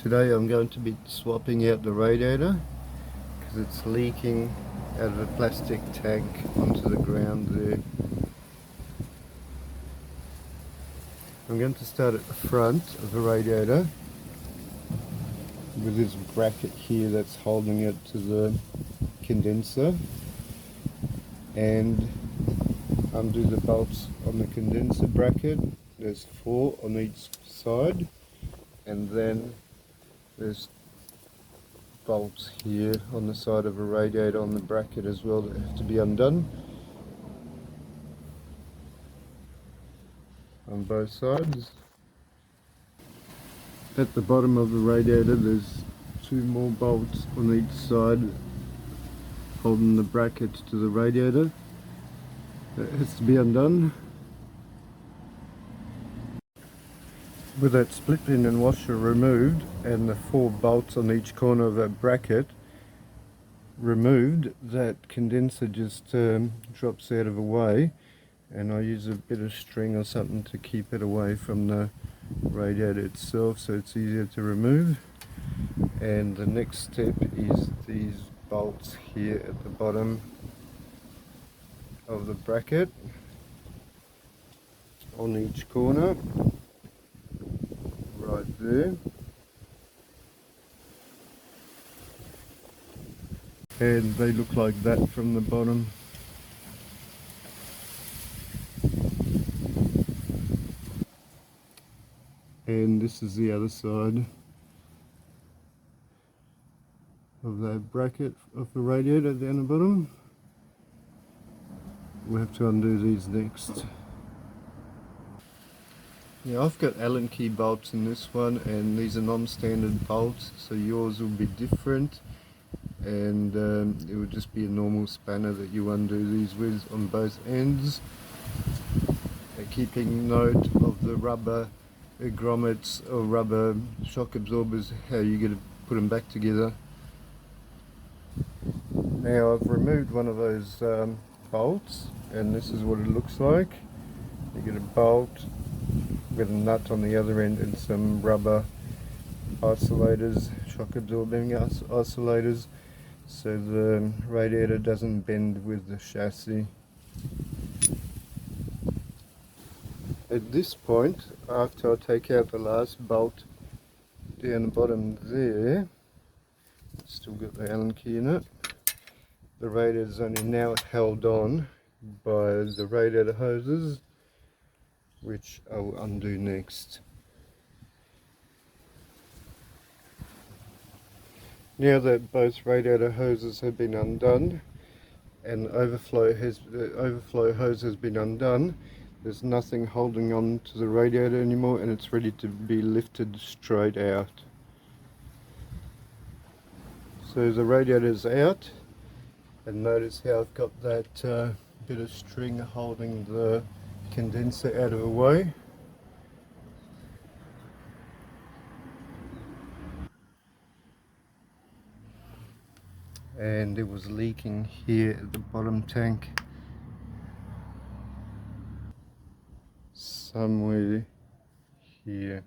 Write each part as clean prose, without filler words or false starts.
Today I'm going to be swapping out the radiator because it's leaking out of a plastic tank onto the ground there. I'm going to start at the front of the radiator with this bracket here that's holding it to the condenser, and undo the bolts on the condenser bracket. There's 4 on each side, and then there's bolts here on the side of a radiator on the bracket as well that have to be undone on both sides. At the bottom of the radiator there's 2 more bolts on each side holding the brackets to the radiator. That has to be undone. With that split pin and washer removed and the 4 bolts on each corner of that bracket removed, that condenser just drops out of the way, and I use a bit of string or something to keep it away from the radiator itself so it's easier to remove. And the next step is these bolts here at the bottom of the bracket on each corner, right there. And they look like that from the bottom. And this is the other side of that bracket of the radiator down the bottom. We have to undo these next. Yeah, I've got Allen key bolts in this one, and these are non-standard bolts, so yours will be different, and it would just be a normal spanner that you undo these with on both ends. Keeping note of the rubber grommets or rubber shock absorbers, how you're going to put them back together. Now I've removed one of those bolts, and this is what it looks like. You get a bolt with a nut on the other end and some rubber isolators, shock absorbing isolators, so the radiator doesn't bend with the chassis. At this point, after I take out the last bolt down the bottom there, still got the Allen key in it, the radiator is only now held on by the radiator hoses, which I'll undo next. Now that both radiator hoses have been undone and the overflow hose has been undone, there's nothing holding on to the radiator anymore, and it's ready to be lifted straight out. So the radiator is out, and notice how I've got that bit of string holding the condenser out of the way. And it was leaking here at the bottom tank, somewhere here.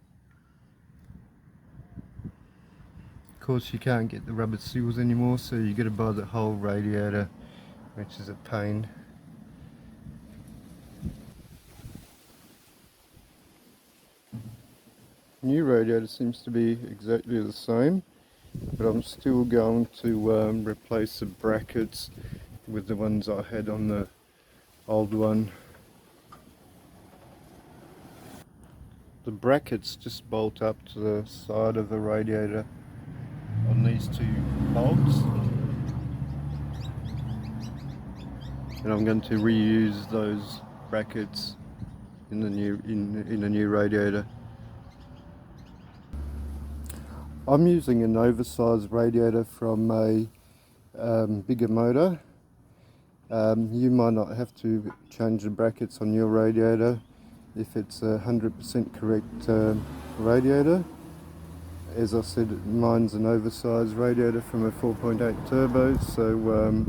Of course you can't get the rubber seals anymore, so you got to buy the whole radiator, which is a pain. New radiator seems to be exactly the same, but I'm still going to replace the brackets with the ones I had on the old one. The brackets just bolt up to the side of the radiator on these 2 bolts, and I'm going to reuse those brackets in the new radiator. I'm using an oversized radiator from a bigger motor. You might not have to change the brackets on your radiator if it's a 100% correct radiator. As I said, mine's an oversized radiator from a 4.8 turbo, so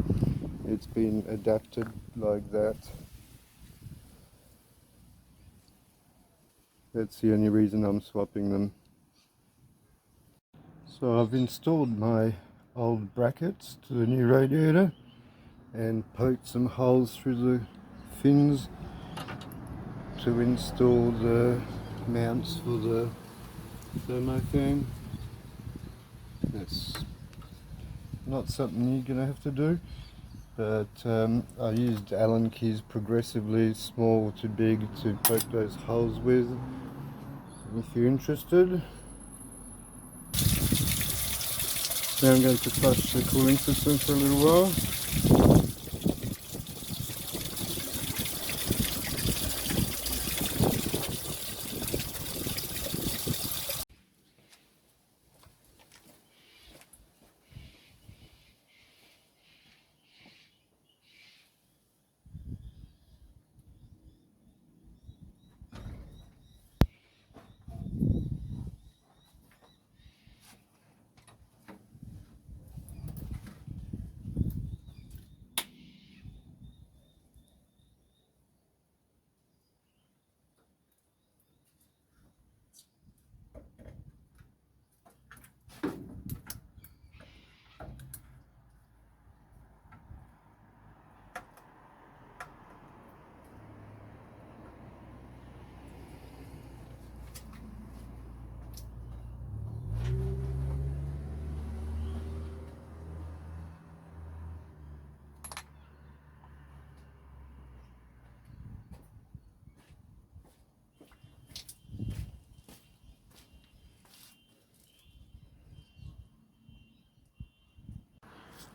it's been adapted like that. That's the only reason I'm swapping them. So I've installed my old brackets to the new radiator and poked some holes through the fins to install the mounts for the thermofan. That's not something you're going to have to do, but I used Allen keys progressively small to big to poke those holes with. If you're interested. Now I'm going to flush the cooling system for a little while.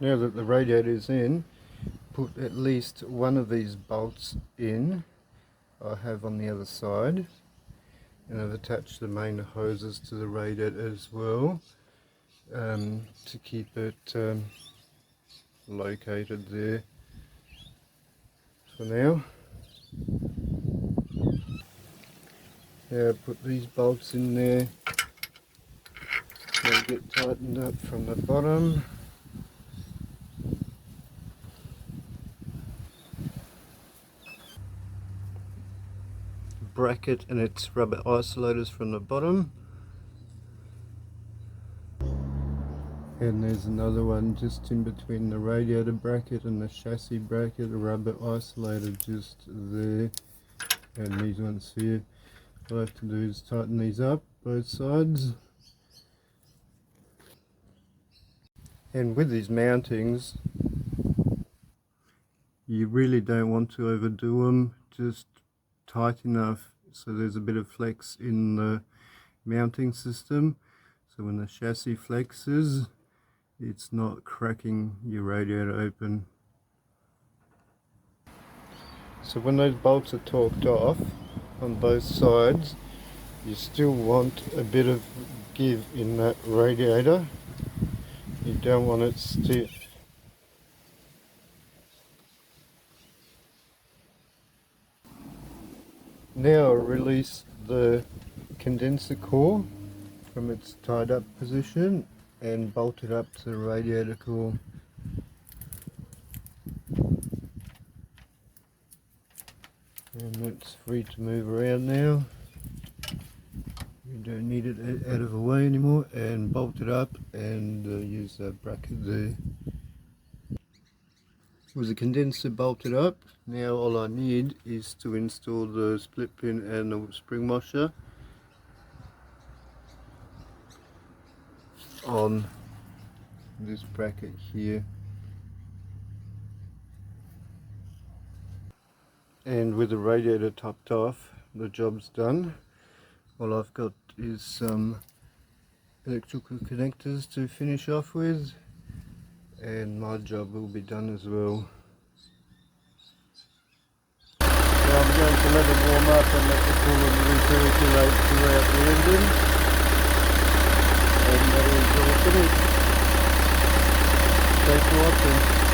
Now that the radiator is in, put at least one of these bolts in. I have on the other side, and I've attached the main hoses to the radiator as well, to keep it located there for now. Now put these bolts in there, they'll get tightened up from the bottom. Bracket and its rubber isolators from the bottom, and there's another one just in between the radiator bracket and the chassis bracket, a rubber isolator just there, and these ones here. All I have to do is tighten these up both sides. And with these mountings, you really don't want to overdo them, just tight enough so there's a bit of flex in the mounting system, so when the chassis flexes it's not cracking your radiator open. So when those bolts are torqued off on both sides, you still want a bit of give in that radiator. You don't want it stiff. Now release the condenser core from its tied up position and bolt it up to the radiator core. And it's free to move around now. You don't need it out of the way anymore, and bolt it up and use that bracket there. With the condenser bolted up, now all I need is to install the split pin and the spring washer on this bracket here. And with the radiator topped off, the job's done. All I've got is some electrical connectors to finish off with, and my job will be done as well. Now I'm going to let it warm up and let the coolant recirculate throughout the engine, and that is all finished. Thanks for watching.